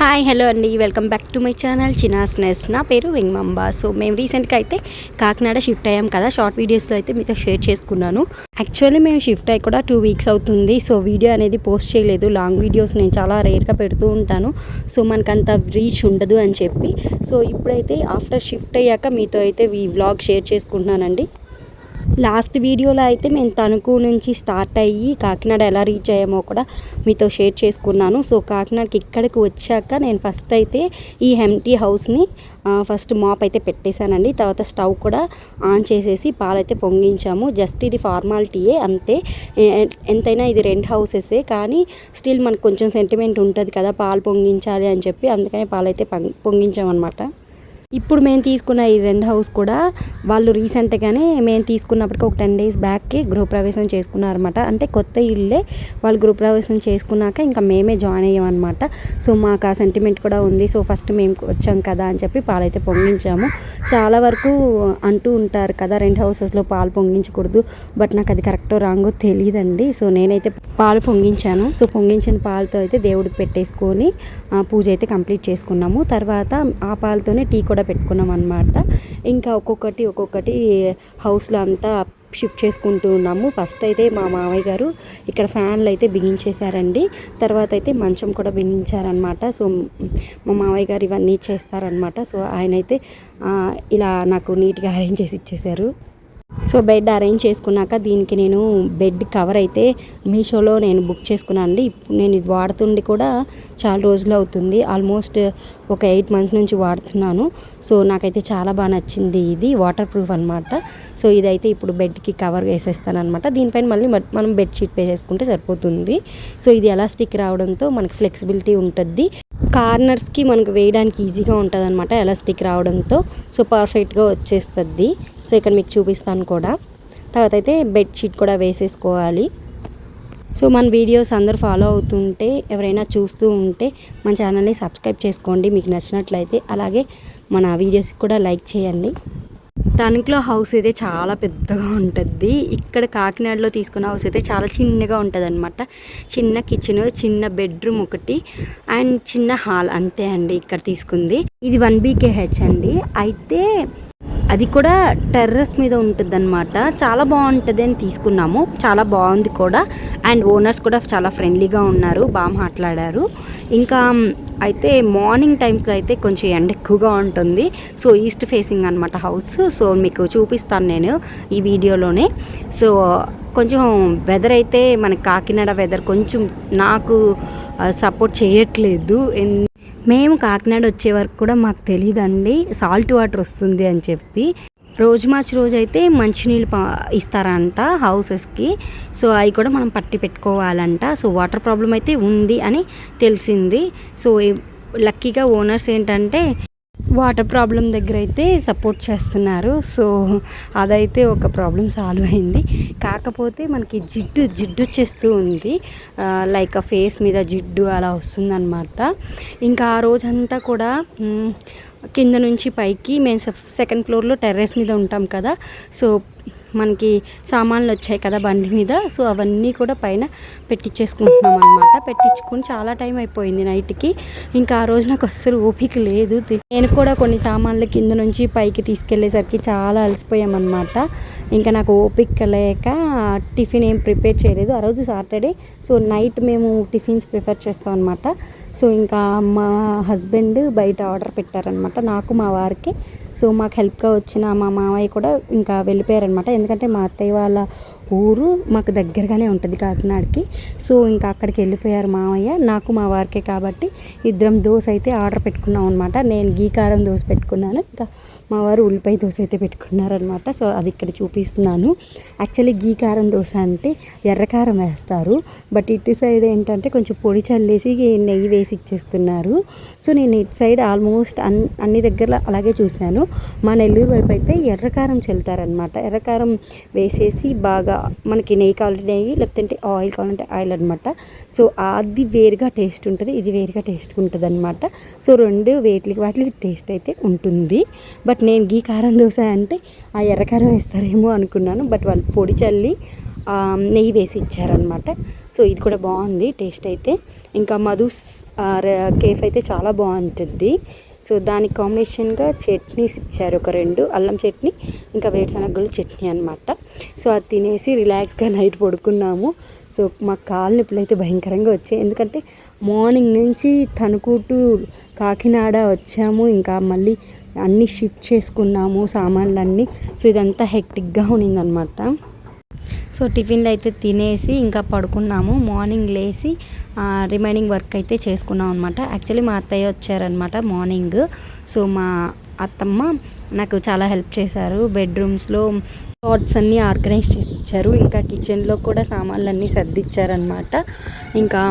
Hi hello అండి, welcome back to my channel చినాస్ నెస్. నా పేరు వెంగమాంబ. సో మేము రీసెంట్గా అయితే కాకినాడ షిఫ్ట్ అయ్యాం కదా. షార్ట్ వీడియోస్లో అయితే మీతో షేర్ చేసుకున్నాను. యాక్చువల్లీ మేము షిఫ్ట్ అయ్యి కూడా 2 వీక్స్ అవుతుంది. సో వీడియో అనేది పోస్ట్ చేయలేదు. లాంగ్ వీడియోస్ నేను చాలా రేర్గా పెడుతూ ఉంటాను. సో మనకంత రీచ్ ఉండదు అని చెప్పి సో ఇప్పుడైతే ఆఫ్టర్ షిఫ్ట్ అయ్యాక మీతో అయితే ఈ వ్లాగ్ షేర్ చేసుకుంటున్నానండి. లాస్ట్ వీడియోలో అయితే మేము తణుకు నుంచి స్టార్ట్ అయ్యి కాకినాడ ఎలా రీచ్ అయ్యామో కూడా మీతో షేర్ చేసుకున్నాను. సో కాకినాడకి ఇక్కడికి వచ్చాక నేను ఫస్ట్ అయితే ఈ ఎంటీ హౌస్ని ఫస్ట్ మాప్ అయితే పెట్టేశానండి. తర్వాత స్టవ్ కూడా ఆన్ చేసేసి పాలైతే పొంగించాము. జస్ట్ ఇది ఫార్మాలిటీయే అంతే. ఎంతైనా ఇది రెంట్ హౌసెసే, కానీ స్టిల్ మనకు కొంచెం సెంటిమెంట్ ఉంటుంది కదా పాలు పొంగించాలి అని చెప్పి, అందుకనే పాలైతే పొంగించామన్నమాట. ఇప్పుడు మేము తీసుకున్న ఈ రెంట్ హౌస్ కూడా వాళ్ళు రీసెంట్గానే మేము తీసుకున్నప్పటికీ ఒక 10 days బ్యాక్కి గృహప్రవేశం చేసుకున్నారన్నమాట. అంటే కొత్త ఇల్లే వాళ్ళు గృహప్రవేశం చేసుకున్నాక ఇంకా మేమే జాయిన్ అయ్యామన్నమాట. సో మాకు ఆ సెంటిమెంట్ కూడా ఉంది. సో ఫస్ట్ మేము వచ్చాం కదా అని చెప్పి పాలైతే పొంగించాము. చాలా వరకు అంటూ ఉంటారు కదా రెంట్ హౌసెస్లో పాలు పొంగించకూడదు, బట్ నాకు అది కరెక్టో రాంగో తెలియదండి. సో నేనైతే పాలు పొంగించాను. సో పొంగించిన పాలతో అయితే దేవుడికి పెట్టేసుకొని పూజ అయితే కంప్లీట్ చేసుకున్నాము. తర్వాత ఆ పాలతోనే టీ కూడా పెట్టుకున్నాం అన్నమాట. ఇంకా ఒక్కొక్కటి హౌస్లో అంతా షిఫ్ట్ చేసుకుంటూ ఉన్నాము. ఫస్ట్ అయితే మా మావయ్య గారు ఇక్కడ ఫ్యాన్లు అయితే బిగించేశారండి. తర్వాత అయితే మంచం కూడా బిగించారనమాట. సో మా మావయ్య గారు ఇవన్నీ చేస్తారనమాట. సో ఆయన అయితే ఇలా నాకు నీట్గా అరేంజ్ చేసి ఇచ్చేశారు. సో బెడ్ అరేంజ్ చేసుకున్నాక దీనికి నేను బెడ్ కవర్ అయితే మీషోలో నేను బుక్ చేసుకున్నాను అండి. ఇప్పుడు నేను ఇది వాడుతుండి కూడా చాలా రోజులు అవుతుంది. ఆల్మోస్ట్ ఒక 8 months నుంచి వాడుతున్నాను. సో నాకైతే చాలా బాగా నచ్చింది. ఇది వాటర్ ప్రూఫ్ అనమాట. సో ఇదైతే ఇప్పుడు బెడ్కి కవర్ వేసేస్తాను అనమాట. దీనిపైన మళ్ళీ మనం బెడ్షీట్ వేసేసుకుంటే సరిపోతుంది. సో ఇది ఎలాస్టిక్ రావడంతో మనకి ఫ్లెక్సిబిలిటీ ఉంటుంది. కార్నర్స్కి మనకు వేయడానికి ఈజీగా ఉంటుంది అనమాట ఎలాస్టిక్ రావడంతో. సో పర్ఫెక్ట్గా వచ్చేస్తుంది. సో ఇక్కడ మీకు చూపిస్తాను కూడా. తర్వాత అయితే బెడ్షీట్ కూడా వేసేసుకోవాలి. సో మన వీడియోస్ అందరూ ఫాలో అవుతుంటే, ఎవరైనా చూస్తూ ఉంటే మన ఛానల్ని సబ్స్క్రైబ్ చేసుకోండి మీకు నచ్చినట్లయితే. అలాగే మన వీడియోస్కి కూడా లైక్ చేయండి. తణుకులో హౌస్ అయితే చాలా పెద్దగా ఉంటుంది. ఇక్కడ కాకినాడలో తీసుకున్న హౌస్ అయితే చాలా చిన్నగా ఉంటుంది అనమాట. చిన్న కిచెన్, చిన్న బెడ్రూమ్ ఒకటి అండ్ చిన్న హాల్ అంతే అండి ఇక్కడ తీసుకుంది. ఇది 1 BKH అండి. అయితే అది కూడా టెర్రస్ మీద ఉంటుంది అనమాట. చాలా బాగుంటుంది అని తీసుకున్నాము. చాలా బాగుంది కూడా. అండ్ ఓనర్స్ కూడా చాలా ఫ్రెండ్లీగా ఉన్నారు, బాగా మాట్లాడారు. ఇంకా అయితే మార్నింగ్ టైమ్స్లో అయితే కొంచెం ఎండ ఎక్కువగా ఉంటుంది. సో ఈస్ట్ ఫేసింగ్ అనమాట హౌస్. సో మీకు చూపిస్తాను నేను ఈ వీడియోలోనే. సో కొంచెం వెదర్ అయితే మనకి కాకినాడ వెదర్ కొంచెం నాకు సపోర్ట్ చేయట్లేదు. మేము కాకినాడ వచ్చే వరకు కూడా మాకు తెలియదండి సాల్ట్ వాటర్ వస్తుంది అని చెప్పి. రోజు మార్చి రోజు అయితే మంచినీళ్ళు ఇస్తారంట హౌసెస్కి. సో అవి కూడా మనం పట్టి పెట్టుకోవాలంట. సో వాటర్ ప్రాబ్లం అయితే ఉంది అని తెలిసింది. సో లక్కీగా ఓనర్స్ ఏంటంటే వాటర్ ప్రాబ్లం దగ్గర అయితే సపోర్ట్ చేస్తున్నారు. సో అదైతే ఒక ప్రాబ్లం సాల్వ్ అయింది. కాకపోతే మనకి జిడ్డు వచ్చేస్తూ ఉంది. లైక్ ఫేస్ మీద జిడ్డు అలా వస్తుందన్నమాట. ఇంకా ఆ రోజంతా కూడా కింద నుంచి పైకి మేము 2nd floorలో టెర్రస్ మీద ఉంటాం కదా. సో మనకి సామాన్లు వచ్చాయి కదా బండి మీద. సో అవన్నీ కూడా పైన పెట్టించేసుకుంటున్నాం అనమాట. పెట్టించుకుని చాలా టైం అయిపోయింది నైట్కి. ఇంకా ఆ రోజు నాకు అస్సలు ఓపిక లేదు. నేను కూడా కొన్ని సామాన్లు కింద నుంచి పైకి తీసుకెళ్లేసరికి చాలా అలసిపోయామన్నమాట. ఇంకా నాకు ఓపిక లేక టిఫిన్ ఏం ప్రిపేర్ చేయలేదు. ఆ రోజు సాటర్డే. సో నైట్ మేము టిఫిన్స్ ప్రిపేర్ చేస్తాం అనమాట. సో ఇంకా మా హస్బెండ్ బయట ఆర్డర్ పెట్టారనమాట నాకు మా వారికి. సో మాకు హెల్ప్గా వచ్చిన మా మామయ్య కూడా ఇంకా వెళ్ళిపోయారనమాట. ఎందుకంటే మా అత్తయ్య వాళ్ళ ఊరు మాకు దగ్గరగానే ఉంటుంది కాకినాడకి. సో ఇంకా అక్కడికి వెళ్ళిపోయారు మామయ్య. నాకు మా వారికే కాబట్టి ఇద్దరం దోశ అయితే ఆర్డర్ పెట్టుకున్నాం అనమాట. నేను గీ కారం దోశ పెట్టుకున్నాను, ఇంకా మా వారు ఉల్లిపాయ దోశ అయితే పెట్టుకున్నారనమాట. సో అది ఇక్కడ చూపిస్తున్నాను. యాక్చువల్లీ గీ కారం దోశ అంటే ఎర్రకారం వేస్తారు, బట్ ఇటు సైడ్ ఏంటంటే కొంచెం పొడి చల్లేసి నెయ్యి వేసి ఇచ్చేస్తున్నారు. సో నేను ఇటు సైడ్ ఆల్మోస్ట్ అన్ని దగ్గర అలాగే చూశాను. మా నెల్లూరు వైపు అయితే ఎర్రకారం చల్లుతారనమాట. ఎర్రకారం వేసేసి బాగా మనకి నెయ్యి కావాలంటే నెయ్యి, లేకపోతే ఆయిల్ కావాలంటే ఆయిల్ అనమాట. సో అది వేరుగా టేస్ట్ ఉంటుంది, ఇది వేరుగా టేస్ట్ ఉంటుంది అనమాట. సో రెండు వాటికి టేస్ట్ అయితే ఉంటుంది. బట్ నేను గీ కారం దోశ అంటే ఆ ఎర్రకారం వేస్తారేమో అనుకున్నాను. బట్ వాళ్ళు పొడి చల్లి నెయ్యి వేసి ఇచ్చారనమాట. సో ఇది కూడా బాగుంది టేస్ట్ అయితే. ఇంకా మధుస్ కేఫ్ అయితే చాలా బాగుంటుంది. సో దానికి కాంబినేషన్గా చట్నీస్ ఇచ్చారు, ఒక 2 అల్లం చట్నీ ఇంకా వేరుశనగలు చట్నీ అనమాట. సో అది తినేసి రిలాక్స్గా నైట్ పడుకున్నాము. సో మా కాళ్ళ నొప్పులు అయితే భయంకరంగా వచ్చాయి, ఎందుకంటే మార్నింగ్ నుంచి తణుకు టు కాకినాడ వచ్చాము, ఇంకా మళ్ళీ అన్నీ షిఫ్ట్ చేసుకున్నాము సామాన్లన్నీ. సో ఇదంతా హెక్టిక్గా ఉన్నిందనమాట. సో టిఫిన్లు అయితే తినేసి ఇంకా పడుకున్నాము. మార్నింగ్ లేసి రిమైనింగ్ వర్క్ అయితే చేసుకున్నాం అనమాట. యాక్చువల్లీ మా అత్తయ్య వచ్చారనమాట మార్నింగ్. సో మా అత్తమ్మ నాకు చాలా హెల్ప్ చేశారు. బెడ్రూమ్స్లో పాట్స్ అన్నీ ఆర్గనైజ్ చేసి ఇచ్చారు, ఇంకా కిచెన్లో కూడా సామాన్లన్నీ సర్దిచ్చారనమాట. ఇంకా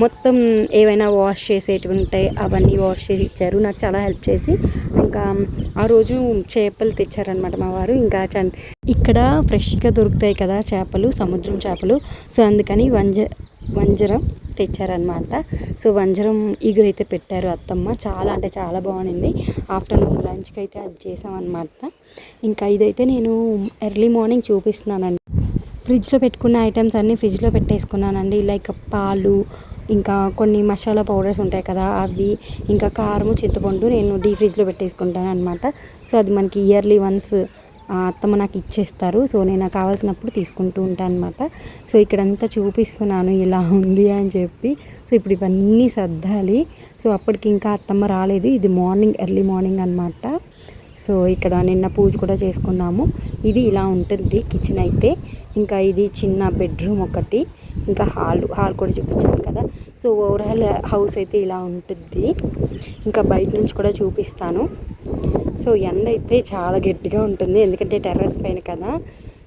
మొత్తం ఏవైనా వాష్ చేసేటివి ఉంటాయి అవన్నీ వాష్ చేసి ఇచ్చారు, నాకు చాలా హెల్ప్ చేసి. ఇంకా ఆ రోజు చేపలు తెచ్చారనమాట మా వారు. ఇంకా ఇక్కడ ఫ్రెష్గా దొరుకుతాయి కదా చేపలు, సముద్రం చేపలు. సో అందుకని వంజరం తెచ్చారనమాట. సో వంజరం ఈగురు అయితే పెట్టారు అత్తమ్మ, చాలా అంటే చాలా బాగుంది. ఆఫ్టర్నూన్ లంచ్కి అయితే అది చేసామన్నమాట. ఇంకా ఇదైతే నేను ఎర్లీ మార్నింగ్ చూపిస్తున్నానండి. ఫ్రిడ్జ్లో పెట్టుకున్న ఐటమ్స్ అన్నీ ఫ్రిడ్జ్లో పెట్టేసుకున్నానండి. లైక్ పాలు, ఇంకా కొన్ని మసాలా పౌడర్స్ ఉంటాయి కదా అవి, ఇంకా కారము, చింతపండు నేను డీ ఫ్రిడ్జ్లో పెట్టేసుకుంటాను అనమాట. సో అది మనకి ఇయర్లీ వన్స్ అత్తమ్మ నాకు ఇచ్చేస్తారు. సో నేను నాకు కావాల్సినప్పుడు తీసుకుంటూ ఉంటాను అనమాట. సో ఇక్కడంతా చూపిస్తున్నాను ఇలా ఉంది అని చెప్పి. సో ఇప్పుడు ఇవన్నీ సర్దాలి. సో అప్పటికి ఇంకా అత్తమ్మ రాలేదు. ఇది మార్నింగ్, ఎర్లీ మార్నింగ్ అనమాట. సో ఇక్కడ నిన్న పూజ కూడా చేసుకున్నాము. ఇది ఇలా ఉంటుంది కిచెన్ అయితే. ఇంకా ఇది చిన్న బెడ్రూమ్ ఒకటి, ఇంకా హాల్ కూడా చూపించాను కదా. సో ఓవరాల్ హౌస్ అయితే ఇలా ఉంటుంది. ఇంకా బయట నుంచి కూడా చూపిస్తాను. సో ఎండ అయితే చాలా గట్టిగా ఉంటుంది, ఎందుకంటే టెర్రస్ పైన కదా.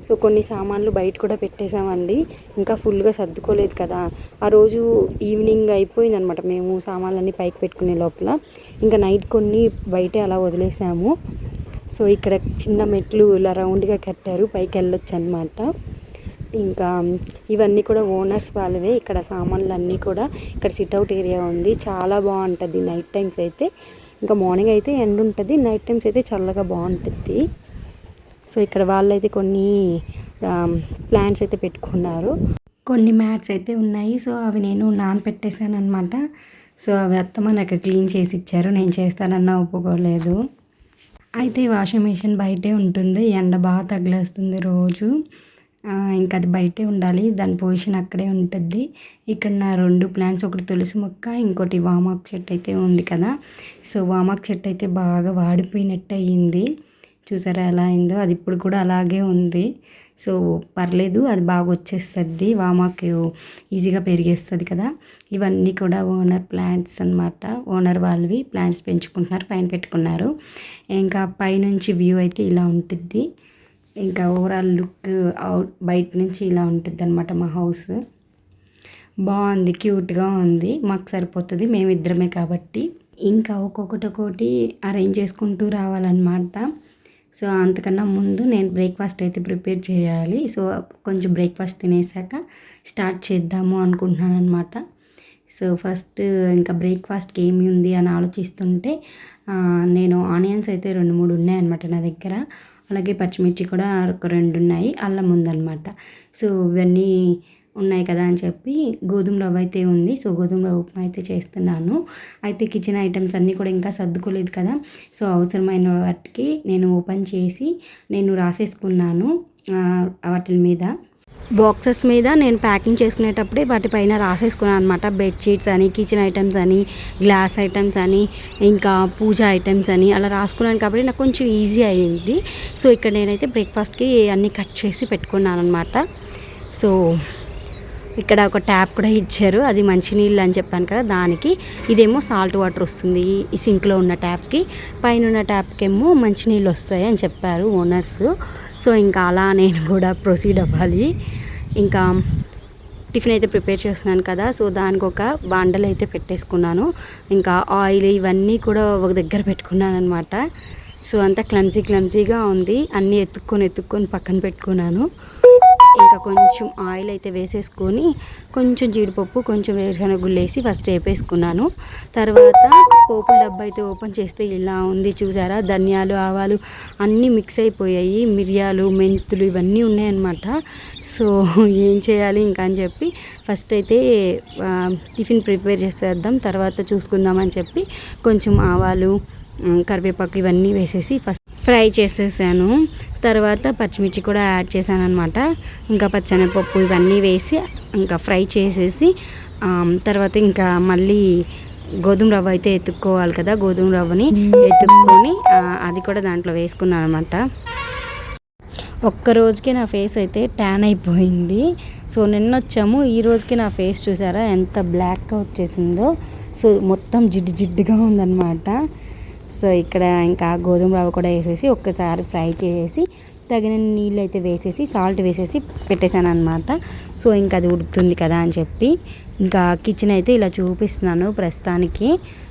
సో కొన్ని సామాన్లు బయట కూడా పెట్టేసామండి, ఇంకా ఫుల్గా సర్దుకోలేదు కదా. ఆ రోజు ఈవినింగ్ అయిపోయింది అనమాట మేము సామాన్లన్నీ పైకి పెట్టుకునే లోపల. ఇంకా నైట్ కొన్ని బయటే అలా వదిలేసాము. సో ఇక్కడ చిన్న మెట్లు ఇలా రౌండ్గా కట్టారు, పైకి వెళ్ళొచ్చు అనమాట. ఇంకా ఇవన్నీ కూడా ఓనర్స్ వాళ్ళవే. ఇక్కడ సామాన్లు అన్నీ కూడా, ఇక్కడ సిట్అవుట్ ఏరియా ఉంది, చాలా బాగుంటుంది నైట్ టైమ్స్ అయితే. ఇంకా మార్నింగ్ అయితే ఎండ ఉంటుంది, నైట్ టైమ్స్ అయితే చల్లగా బాగుంటుంది. సో ఇక్కడ వాళ్ళైతే కొన్ని ప్లాంట్స్ అయితే పెట్టుకున్నారు, కొన్ని మ్యాట్స్ అయితే ఉన్నాయి. సో అవి నేను నానపెట్టేశాను అనమాట. సో అవి అత్తమ్మ నాకు క్లీన్ చేసి ఇచ్చారు, నేను చేస్తానన్నా ఒప్పుకోలేదు. అయితే వాషింగ్ మిషన్ బయటే ఉంటుంది, ఎండ బాగా తగిలేస్తుంది రోజు. ఇంకా అది బయటే ఉండాలి, దాని పొజిషన్ అక్కడే ఉంటుంది. ఇక్కడ నా 2 ప్లాంట్స్, ఒకటి తులసి మొక్క, ఇంకోటి వామాకు చెట్టు అయితే ఉంది కదా. సో వామాకు చెట్టు అయితే బాగా వాడిపోయినట్టు అయ్యింది, చూసారా ఎలా అయిందో. అది ఇప్పుడు కూడా అలాగే ఉంది. సో పర్లేదు, అది బాగా వచ్చేస్తుంది, వామాకు ఈజీగా పెరిగేస్తుంది కదా. ఇవన్నీ కూడా ఓనర్ ప్లాంట్స్ అనమాట, ఓనర్ వాళ్ళవి ప్లాంట్స్ పెంచుకుంటున్నారు, పైన పెట్టుకున్నారు. ఇంకా పైనుంచి వ్యూ అయితే ఇలా ఉంటుంది. ఇంకా ఓవరాల్ లుక్ బయట నుంచి ఇలా ఉంటుంది అనమాట మా హౌస్. బాగుంది, క్యూట్గా ఉంది, మాకు సరిపోతుంది, మేమిద్దరమే కాబట్టి. ఇంకా ఒక్కొక్కటి అరేంజ్ చేసుకుంటూ రావాలన్నమాట. సో అంతకన్నా ముందు నేను బ్రేక్ఫాస్ట్ అయితే ప్రిపేర్ చేయాలి. సో కొంచెం బ్రేక్ఫాస్ట్ తినేసాక స్టార్ట్ చేద్దాము అనుకుంటున్నాను అనమాట. సో ఫస్ట్ ఇంకా బ్రేక్ఫాస్ట్కి ఏమి ఉంది అని ఆలోచిస్తుంటే నేను ఆనియన్స్ అయితే 2-3 ఉన్నాయన్నమాట నా దగ్గర. అలాగే పచ్చిమిర్చి కూడా ఒక 2 ఉన్నాయి, అల్లం ఉందన్నమాట. సో ఇవన్నీ ఉన్నాయి కదా అని చెప్పి గోధుమ రవ్వ అయితే ఉంది. సో గోధుమ రవ్వ ఉప్మా అయితే చేస్తున్నాను. అయితే కిచెన్ ఐటమ్స్ అన్నీ కూడా ఇంకా సర్దుకోలేదు కదా. సో అవసరమైన వాటికి నేను ఓపెన్ చేసి నేను రాసేసుకున్నాను వాటి మీద. బాక్సెస్ మీద నేను ప్యాకింగ్ చేసుకునేటప్పుడే వాటిపైన రాసేసుకున్నాను అనమాట. బెడ్షీట్స్ అని, కిచెన్ ఐటమ్స్ అని, గ్లాస్ ఐటమ్స్ అని, ఇంకా పూజ ఐటమ్స్ అని అలా రాసుకున్నాను కాబట్టి నాకు కొంచెం ఈజీ అయ్యింది. సో ఇక్కడ నేనైతే బ్రేక్ఫాస్ట్కి అన్నీ కట్ చేసి పెట్టుకున్నాను అనమాట. సో ఇక్కడ ఒక ట్యాప్ కూడా ఇచ్చారు, అది మంచినీళ్ళు అని చెప్పాను కదా దానికి. ఇదేమో సాల్ట్ వాటర్ వస్తుంది ఈ సింక్లో ఉన్న ట్యాప్కి, పైన ఉన్న ట్యాప్కి ఏమో మంచినీళ్ళు వస్తాయి అని చెప్పారు ఓనర్స్. సో ఇంకా అలా నేను కూడా ప్రొసీడ్ అవ్వాలి. ఇంకా టిఫిన్ అయితే ప్రిపేర్ చేస్తున్నాను కదా. సో దానికి ఒక బాండలు అయితే పెట్టేసుకున్నాను, ఇంకా ఆయిల్ ఇవన్నీ కూడా ఒక దగ్గర పెట్టుకున్నాను అనమాట. సో అంతా క్లమ్జీగా ఉంది, అన్నీ ఎత్తుక్కొని పక్కన పెట్టుకున్నాను. ఇంకా కొంచెం ఆయిల్ అయితే వేసేసుకొని కొంచెం జీడిపప్పు కొంచెం వేరుశనగ గుళ్ళు వేసి ఫస్ట్ వేపేసుకున్నాను. తర్వాత పోపుల డబ్బా అయితే ఓపెన్ చేస్తే ఇలా ఉంది చూసారా, ధనియాలు ఆవాలు అన్నీ మిక్స్ అయిపోయాయి, మిరియాలు మెంతులు ఇవన్నీ ఉన్నాయన్నమాట. సో ఏం చేయాలి ఇంకా అని చెప్పి ఫస్ట్ అయితే టిఫిన్ ప్రిపేర్ చేసేద్దాం, తర్వాత చూసుకుందామని చెప్పి కొంచెం ఆవాలు కరివేపాకు ఇవన్నీ వేసేసి ఫస్ట్ ఫ్రై చేసేసాను. తర్వాత పచ్చిమిర్చి కూడా యాడ్ చేశాను అనమాట. ఇంకా పచ్చెనగపప్పు ఇవన్నీ వేసి ఇంకా ఫ్రై చేసేసి తర్వాత ఇంకా మళ్ళీ గోధుమ రవ్వ అయితే ఎత్తుక్కోవాలి కదా, గోధుమ రవ్వని ఎత్తుక్కొని అది కూడా దాంట్లో వేసుకున్నాను అనమాట. ఒక్క రోజుకి నా ఫేస్ అయితే ట్యాన్ అయిపోయింది. సో నిన్న వచ్చాము, ఈ రోజుకి నా ఫేస్ చూసారా ఎంత బ్లాక్గా వచ్చేసిందో. సో మొత్తం జిడ్డు జిడ్డుగా ఉందన్నమాట. సో ఇక్కడ ఇంకా గోధుమ రవ్వ కూడా వేసేసి ఒక్కసారి ఫ్రై చేసేసి తగిన నీళ్ళు అయితే వేసేసి సాల్ట్ వేసేసి పెట్టేశాను అనమాట. సో ఇంకా అది ఉడుకుతుంది కదా అని చెప్పి ఇంకా కిచెన్ అయితే ఇలా చూపిస్తున్నాను ప్రస్తుతానికి.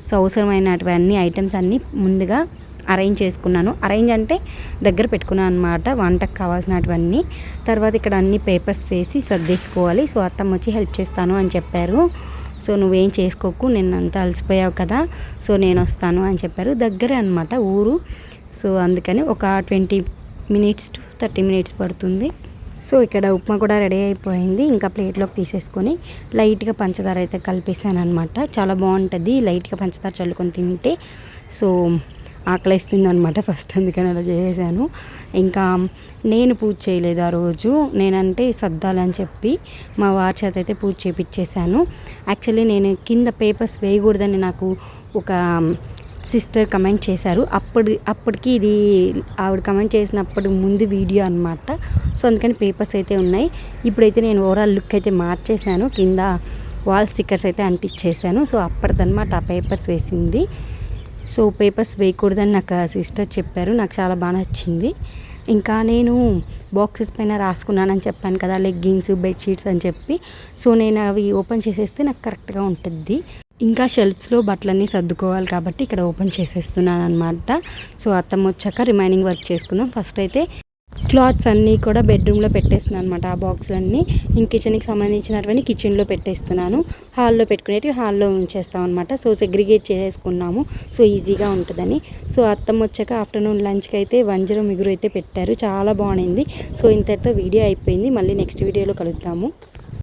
సో అవసరమైనటువంటి ఐటమ్స్ అన్నీ ముందుగా అరేంజ్ చేసుకున్నాను. అరేంజ్ అంటే దగ్గర పెట్టుకున్నాను అనమాట వంటకు కావాల్సినటువన్నీ. తర్వాత ఇక్కడ అన్ని పేపర్స్ వేసి సర్దేసుకోవాలి. సో అత్తమ్మ వచ్చి హెల్ప్ చేస్తాను అని చెప్పారు. సో నువ్వేం చేసుకోకు, నిన్నంతా అలసిపోయావు కదా, సో నేను వస్తాను అని చెప్పారు. దగ్గరే అనమాట ఊరు. సో అందుకని ఒక 20 minutes to 30 minutes పడుతుంది. సో ఇక్కడ ఉప్మా కూడా రెడీ అయిపోయింది. ఇంకా ప్లేట్లోకి తీసేసుకొని లైట్గా పంచదార అయితే కలిపేసాను అనమాట. చాలా బాగుంటుంది లైట్గా పంచదార చల్లుకొని తింటే. సో ఆకలిస్తుంది అనమాట ఫస్ట్, అందుకని అలా చేసాను. ఇంకా నేను పూజ చేయలేదు ఆ రోజు, నేనంటే సర్దాలని చెప్పి మా వారి చేత అయితే పూజ చేపించేశాను. యాక్చువల్లీ నేను కింద పేపర్స్ వేయకూడదని నాకు ఒక సిస్టర్ కమెంట్ చేశారు. అప్పటికి ఇది ఆవిడ కమెంట్ చేసినప్పుడు ముందు వీడియో అనమాట. సో అందుకని పేపర్స్ అయితే ఉన్నాయి. ఇప్పుడైతే నేను ఓవరాల్ లుక్ అయితే మార్చేశాను, కింద వాల్ స్టిక్కర్స్ అయితే అంటించేసాను. సో అప్పటిదన్నమాట ఆ పేపర్స్ వేసింది. సో పేపర్స్ వేయకూడదని నాకు సిస్టర్ చెప్పారు, నాకు చాలా బాగా నచ్చింది. ఇంకా నేను బాక్సెస్ పైన రాసుకున్నానని చెప్పాను కదా, లెగ్గిన్స్ బెడ్షీట్స్ అని చెప్పి. సో నేను అవి ఓపెన్ చేసేస్తే నాకు కరెక్ట్గా ఉంటుంది. ఇంకా షెల్ఫ్స్లో బట్టలన్నీ సర్దుకోవాలి కాబట్టి ఇక్కడ ఓపెన్ చేసేస్తున్నాను అనమాట. సో అత్తమ్మ వచ్చాక రిమైనింగ్ వర్క్ చేసుకుందాం. ఫస్ట్ అయితే క్లాత్స్ అన్నీ కూడా బెడ్రూమ్లో పెట్టేస్తున్నాను అనమాట. ఆ బాక్స్లన్నీ ఇంక కిచెన్కి సంబంధించినటువంటి కిచెన్లో పెట్టేస్తున్నాను. హాల్లో పెట్టుకునేవి హాల్లో ఉంచేస్తాం అనమాట. సో సెగ్రిగేట్ చేసేసుకున్నాము, సో ఈజీగా ఉంటుందని. సో అత్తమ్మ వచ్చాక ఆఫ్టర్నూన్ లంచ్కి అయితే వంజరం మిగురు అయితే పెట్టారు, చాలా బాగుంది. సో ఇంతటితో వీడియో అయిపోయింది. మళ్ళీ నెక్స్ట్ వీడియోలో కలుద్దాము.